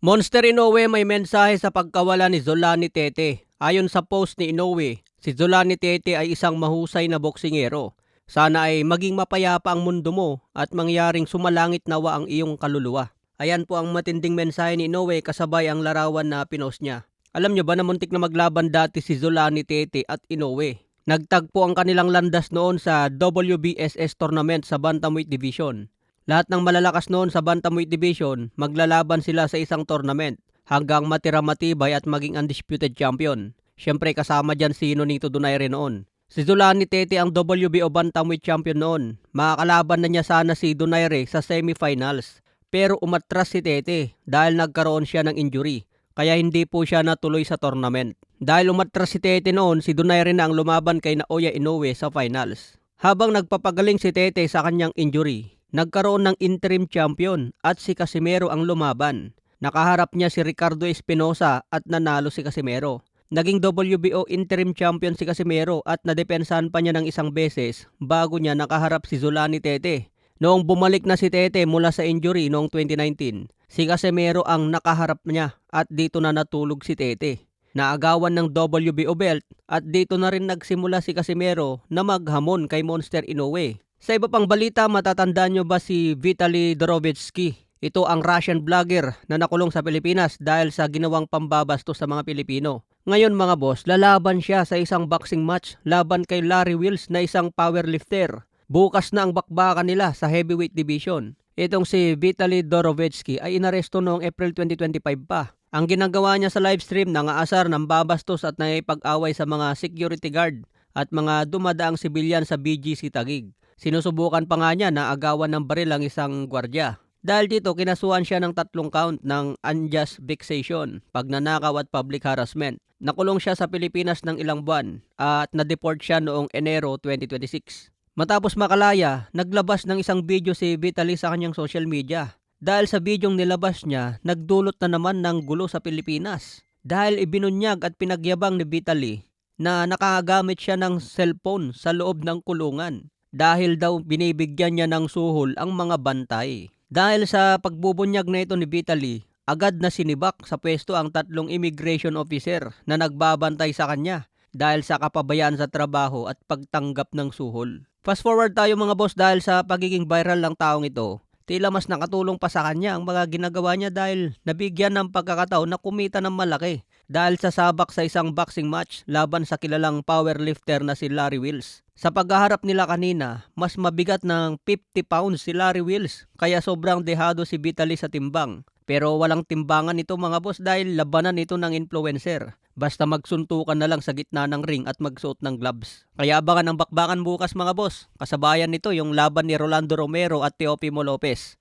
Monster Inoue may mensahe sa pagkawala ni Zolani Tete. Ayon sa post ni Inoue, si Zolani Tete ay isang mahusay na boksingero. Sana ay maging mapayapa ang mundo mo at mangyaring sumalangit nawa ang iyong kaluluwa. Ayan po ang matinding mensahe ni Inoue kasabay ang larawan na pinost niya. Alam niyo ba na muntik na maglaban dati si Zolani Tete at Inoue? Nagtagpo ang kanilang landas noon sa WBSS tournament sa Bantamweight Division. Lahat ng malalakas noon sa Bantamweight Division, maglalaban sila sa isang tournament hanggang matira matibay at maging undisputed champion. Siyempre kasama dyan si Nonito Donaire noon. Si Zolani Tete ang WBO Bantamweight champion noon. Makakalaban na niya sana si Donaire sa semifinals. Pero umatras si Tete dahil nagkaroon siya ng injury. Kaya hindi po siya natuloy sa tournament. Dahil umatras si Tete noon, si Donaire na ang lumaban kay Naoya Inoue sa finals. Habang nagpapagaling si Tete sa kanyang injury, nagkaroon ng interim champion at si Casimero ang lumaban. Nakaharap niya si Ricardo Espinosa at nanalo si Casimero. Naging WBO interim champion si Casimero at nadepensahan pa niya ng isang beses bago niya nakaharap si Zolani Tete. Noong bumalik na si Tete mula sa injury noong 2019, si Casimero ang nakaharap niya at dito na natulog si Tete. Naagawan ng WBO belt at dito na rin nagsimula si Casimero na maghamon kay Monster Inoue. Sa iba pang balita, matatandaan nyo ba si Vitaly Dorovetsky? Ito ang Russian vlogger na nakulong sa Pilipinas dahil sa ginawang pambabastos sa mga Pilipino. Ngayon mga boss, lalaban siya sa isang boxing match laban kay Larry Wheels na isang powerlifter. Bukas na ang bakbakan nila sa heavyweight division. Itong si Vitaly Dorovetsky ay inaresto noong April 2025 pa. Ang ginagawa niya sa livestream, nangaasar ng babastos at nakipag-away sa mga security guard at mga dumadaang sibilyan sa BGC Taguig. Sinusubukan pa nga niya na agawan ng baril ang isang gwardya. Dahil dito, kinasuhan siya ng 3 count ng unjust vexation, pagnanakaw at public harassment. Nakulong siya sa Pilipinas ng ilang buwan at na-deport siya noong Enero 2026. Matapos makalaya, naglabas ng isang video si Vitaly sa kanyang social media. Dahil sa bidyong nilabas niya, nagdulot na naman ng gulo sa Pilipinas. Dahil ibinunyag at pinagyabang ni Vitaly na nakagamit siya ng cellphone sa loob ng kulungan. Dahil daw binibigyan niya ng suhol ang mga bantay. Dahil sa pagbubunyag na ito ni Vitaly, agad na sinibak sa pwesto ang 3 immigration officer na nagbabantay sa kanya dahil sa kapabayaan sa trabaho at pagtanggap ng suhol. Fast forward tayo mga boss, dahil sa pagiging viral ng taong ito, tila mas nakatulong pa sa kanya ang mga ginagawa niya dahil nabigyan ng pagkakataon na kumita ng malaki dahil sa sabak sa isang boxing match laban sa kilalang powerlifter na si Larry Wheels. Sa paghaharap nila kanina, mas mabigat ng 50 pounds si Larry Wheels kaya sobrang dehado si Vitaly sa timbang. Pero walang timbangan ito mga boss dahil labanan ito ng influencer. Basta magsuntukan na lang sa gitna ng ring at magsuot ng gloves. Kaya abangan ang bakbakan bukas mga boss. Kasabayan nito yung laban ni Rolando Romero at Teofimo Lopez.